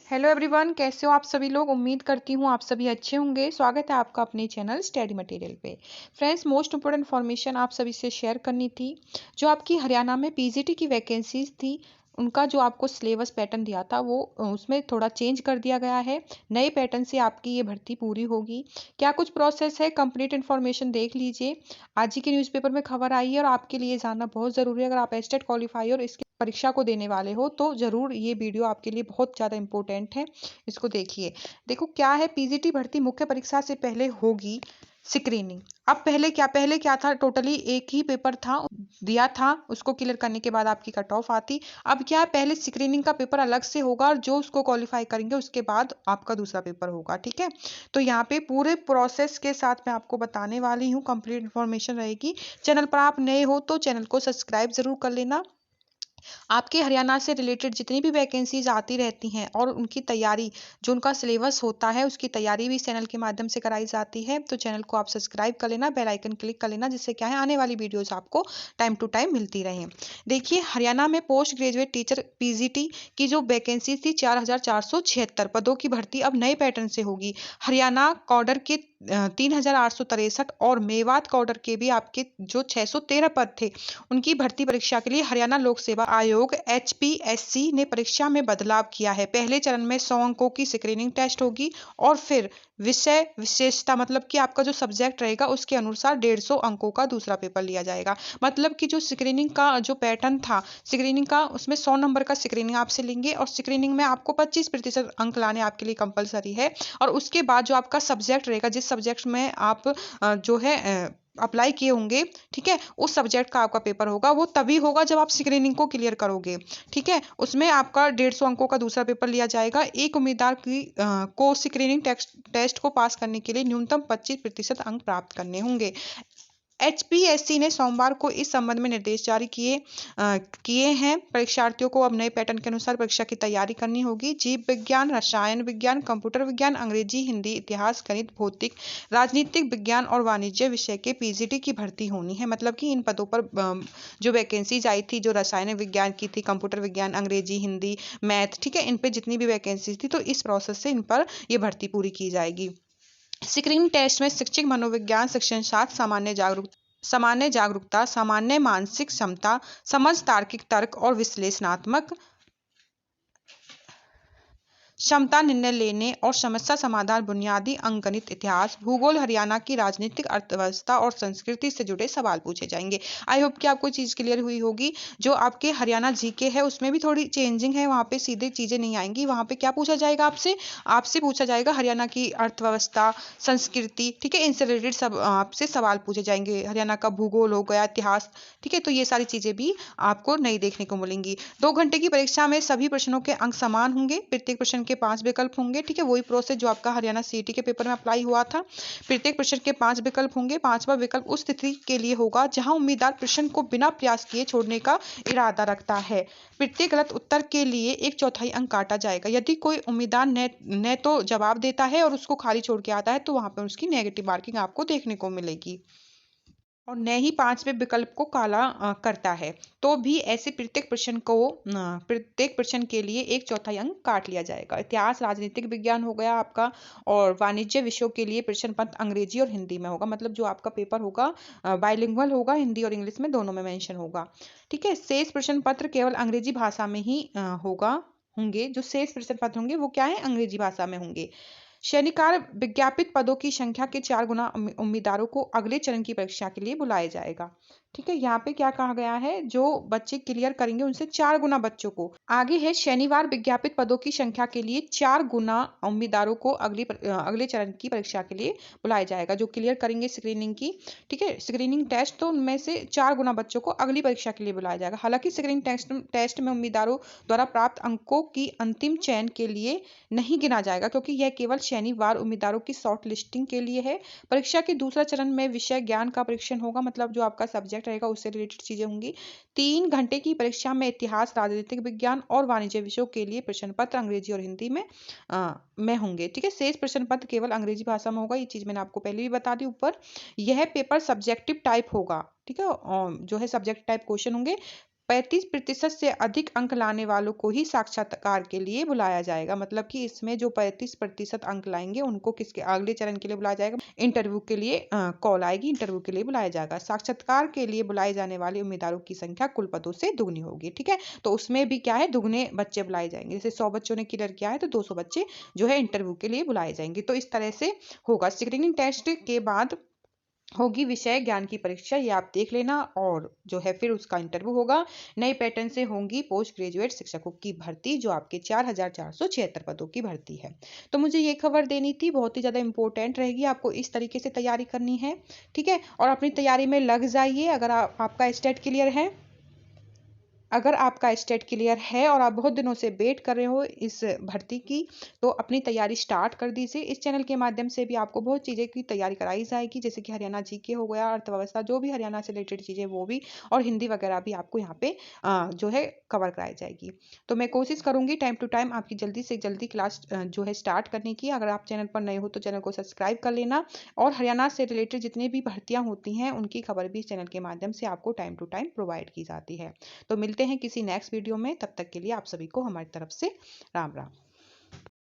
Hello everyone, कैसे हो आप सभी लोग। उम्मीद करती हूँ आप सभी अच्छे होंगे। स्वागत है आपका अपने चैनल स्टडी मटेरियल पे। फ्रेंड्स, मोस्ट इम्पोर्टेंट इन्फॉर्मेशन आप सभी से शेयर करनी थी। जो आपकी हरियाणा में पीजीटी की वैकेंसीज थी, उनका जो आपको सिलेबस पैटर्न दिया था वो उसमें थोड़ा चेंज कर दिया गया है। नए पैटर्न से आपकी ये भर्ती पूरी होगी। क्या कुछ प्रोसेस है, कंप्लीट इन्फॉर्मेशन देख लीजिए। आज ही के न्यूज़पेपर में खबर आई है और आपके लिए जानना बहुत ज़रूरी है। अगर आप एस्टेट क्वालिफाई और इसकी परीक्षा को देने वाले हो तो ज़रूर ये वीडियो आपके लिए बहुत ज़्यादा इंपॉर्टेंट है। इसको देखिए। देखो क्या है, पीजीटी भर्ती मुख्य परीक्षा से पहले होगी स्क्रीनिंग। अब पहले क्या था, टोटली एक ही पेपर था दिया था, उसको क्लियर करने के बाद आपकी कट ऑफ आती। अब क्या है, पहले स्क्रीनिंग का पेपर अलग से होगा और जो उसको क्वालिफाई करेंगे उसके बाद आपका दूसरा पेपर होगा। ठीक है, तो यहाँ पे पूरे प्रोसेस के साथ मैं आपको बताने वाली हूँ, कंप्लीट इन्फॉर्मेशन रहेगी। चैनल पर आप नए हो तो चैनल को सब्सक्राइब जरूर कर लेना। आपके हरियाणा से रिलेटेड जितनी भी वैकेंसीज आती रहती हैं और उनकी तैयारी, जो उनका सिलेबस होता है उसकी तैयारी भी चैनल के माध्यम से कराई जाती है। तो चैनल को आप सब्सक्राइब कर लेना, बेल आइकन क्लिक कर लेना, जिससे क्या है आने वाली वीडियोस आपको टाइम टू टाइम मिलती रहें। देखिए, हरियाणा में पोस्ट ग्रेजुएट टीचर पीजीटी की जो वैकेंसी थी 4,476 पदों की भर्ती अब नए पैटर्न से होगी। हरियाणा कॉडर के 3,863 और मेवात कॉडर के भी आपके जो 613 पद थे, उनकी भर्ती परीक्षा के लिए हरियाणा लोक सेवा आयोग एचपीएससी ने परीक्षा में बदलाव किया है। पहले चरण में 100 अंकों की स्क्रीनिंग टेस्ट होगी और फिर विषय विशेषता, मतलब कि आपका जो सब्जेक्ट रहेगा उसके अनुसार 150 अंकों का दूसरा पेपर लिया जाएगा। मतलब कि जो स्क्रीनिंग का जो पैटर्न था स्क्रीनिंग का, उसमें 100 नंबर का स्क्रीनिंग आपसे लेंगे और स्क्रीनिंग में आपको 25% अंक लाने आपके लिए कंपलसरी है। और उसके बाद जो आपका सब्जेक्ट रहेगा, जिस सब्जेक्ट में आप जो है अप्लाई किए होंगे, ठीक है, उस सब्जेक्ट का आपका पेपर होगा। वो तभी होगा जब आप स्क्रीनिंग को क्लियर करोगे। ठीक है, उसमें आपका 150 अंकों का दूसरा पेपर लिया जाएगा। एक उम्मीदवार को स्क्रीनिंग टेस्ट को पास करने के लिए न्यूनतम 25% अंक प्राप्त करने होंगे। एचपीएससी ने सोमवार को इस संबंध में निर्देश जारी किए हैं। परीक्षार्थियों को अब नए पैटर्न के अनुसार परीक्षा की तैयारी करनी होगी। जीव विज्ञान, रसायन विज्ञान, कंप्यूटर विज्ञान, अंग्रेजी, हिंदी, इतिहास, गणित, भौतिक, राजनीतिक विज्ञान और वाणिज्य विषय के पीजीटी की भर्ती होनी है। मतलब कि इन पदों पर जो वैकेंसीज आई थी, जो रसायन विज्ञान की थी, कंप्यूटर विज्ञान, अंग्रेजी, हिंदी, मैथ, ठीक है, इन पे जितनी भी वैकेंसीज थी, तो इस प्रोसेस से इन पर ये भर्ती पूरी की जाएगी। स्क्रीनिंग टेस्ट में शैक्षिक मनोविज्ञान, शिक्षण शास्त्र, सामान्य जागरूकता, सामान्य मानसिक क्षमता, समझ, तार्किक तर्क और विश्लेषणात्मक क्षमता, निर्णय लेने और समस्या समाधान, बुनियादी अंकगणित, इतिहास, भूगोल, हरियाणा की राजनीतिक अर्थव्यवस्था और संस्कृति से जुड़े सवाल पूछे जाएंगे। आई होप कि आपको चीज़ क्लियर हुई होगी। जो आपके हरियाणा जीके है उसमें भी थोड़ी चेंजिंग है, वहाँ पे सीधे चीज़ें नहीं आएंगी। वहाँ पे क्या पूछा जाएगा आपसे, आपसे पूछा जाएगा हरियाणा की अर्थव्यवस्था, संस्कृति, ठीक है, इनसे रिलेटेड सब आपसे सवाल पूछे जाएंगे। हरियाणा का भूगोल हो गया, इतिहास, ठीक है, तो ये सारी चीज़ें भी आपको नई देखने को मिलेंगी। 2 घंटे की परीक्षा में सभी प्रश्नों के अंक समान होंगे। प्रत्येक प्रश्न के 5 विकल्प होंगे। ठीक है, वही प्रोसेस जो आपका हरियाणा सीईटी के पेपर में अप्लाई हुआ था। प्रत्येक प्रश्न के 5 विकल्प होंगे। 5वां विकल्प उस स्थिति के लिए होगा जहां उम्मीदवार प्रश्न को बिना प्रयास किए छोड़ने का इरादा रखता है। प्रत्येक गलत उत्तर के लिए 1/4 अंक काटा जाएगा। यदि कोई उम्मीदवार न तो जवाब देता है और उसको खाली छोड़ के आता है तो वहां पर उसकी नेगेटिव मार्किंग आपको देखने को मिलेगी। और न ही 5वें विकल्प को काला करता है तो भी ऐसे प्रत्येक प्रश्न के लिए 1/4 अंक काट लिया जाएगा। इतिहास, राजनीतिक विज्ञान हो गया आपका, और वाणिज्य विषयों के लिए प्रश्न पत्र अंग्रेजी और हिंदी में होगा। मतलब जो आपका पेपर होगा बाइलिंगुअल होगा, हिंदी और इंग्लिश में दोनों में मेंशन होगा। ठीक है, शेष प्रश्न पत्र केवल अंग्रेजी भाषा में ही होंगे। जो शेष प्रश्न पत्र होंगे वो क्या है, अंग्रेजी भाषा में होंगे। शनिवार विज्ञापित पदों की संख्या के 4 गुना उम्मीदवारों को अगले चरण की परीक्षा के लिए बुलाया जाएगा। ठीक है, यहाँ पे क्या कहा गया है, जो बच्चे क्लियर करेंगे उनसे 4 गुना बच्चों को आगे है। शनिवार विज्ञापित पदों की संख्या के लिए 4 गुना उम्मीदवारों को अगले चरण की परीक्षा के लिए बुलाया जाएगा, जो क्लियर करेंगे स्क्रीनिंग की। ठीक है, स्क्रीनिंग टेस्ट, तो उनमें से 4 गुना बच्चों को अगली परीक्षा के लिए बुलाया जाएगा। हालांकि स्क्रीनिंग टेस्ट में उम्मीदवारों द्वारा प्राप्त अंकों की अंतिम चयन के लिए नहीं गिना जाएगा, क्योंकि यह केवल शनिवार उम्मीदवारों की शॉर्ट लिस्टिंग के लिए है। परीक्षा के दूसरा चरण में विषय ज्ञान का परीक्षण होगा। मतलब जो आपका सब्जेक्ट रहेगा उससे रिलेटेड चीजें होंगी। 3 घंटे की परीक्षा में इतिहास, राजनीतिक विज्ञान और वाणिज्य विषयों के लिए प्रश्न पत्र अंग्रेजी और हिंदी में होंगे। ठीक है, शेष प्रश्न पत्र केवल अंग्रेजी भाषा में होगा। ये चीज मैंने आपको पहले भी बता दी ऊपर। यह पेपर सब्जेक्टिव टाइप होगा। ठीक है, जो है सब्जेक्ट टाइप क्वेश्चन होंगे। 35% से अधिक अंक लाने वालों को ही साक्षात्कार के लिए बुलाया जाएगा। मतलब कि इसमें जो 35% अंक लाएंगे उनको किसके अगले चरण के लिए बुलाया जाएगा, इंटरव्यू के लिए कॉल आएगी, इंटरव्यू के लिए बुलाया जाएगा। साक्षात्कार के लिए बुलाए जाने वाले उम्मीदवारों की संख्या कुल पदों से दुगनी होगी। ठीक है, तो उसमें भी क्या है, दुगने बच्चे बुलाए जाएंगे। जैसे 100 बच्चों ने क्लियर किया है तो 200 बच्चे जो है इंटरव्यू के लिए बुलाए जाएंगे। तो इस तरह से होगा। स्क्रीनिंग टेस्ट के बाद होगी विषय ज्ञान की परीक्षा, ये आप देख लेना, और जो है फिर उसका इंटरव्यू होगा। नए पैटर्न से होंगी पोस्ट ग्रेजुएट शिक्षकों की भर्ती, जो आपके 4476 पदों की भर्ती है। तो मुझे ये खबर देनी थी, बहुत ही ज़्यादा इंपॉर्टेंट रहेगी, आपको इस तरीके से तैयारी करनी है। ठीक है, और अपनी तैयारी में लग जाइए। अगर आपका स्टेट क्लियर है, अगर आपका स्टेट क्लियर है और आप बहुत दिनों से वेट कर रहे हो इस भर्ती की, तो अपनी तैयारी स्टार्ट कर दीजिए। इस चैनल के माध्यम से भी आपको बहुत चीज़ें की तैयारी कराई जाएगी, जैसे कि हरियाणा जीके हो गया, अर्थव्यवस्था, जो भी हरियाणा से रिलेटेड चीज़ें वो भी, और हिंदी वगैरह भी आपको यहाँ पे जो है कवर कराई जाएगी। तो मैं कोशिश करूँगी टाइम टू टाइम आपकी जल्दी से जल्दी क्लास जो है स्टार्ट करने की। अगर आप चैनल पर नए हो तो चैनल को सब्सक्राइब कर लेना, और हरियाणा से रिलेटेड जितनी भी भर्तियाँ होती हैं उनकी खबर भी इस चैनल के माध्यम से आपको टाइम टू टाइम प्रोवाइड की जाती है। तो मिलते हैं किसी नेक्स्ट वीडियो में, तब तक के लिए आप सभी को हमारी तरफ से राम राम।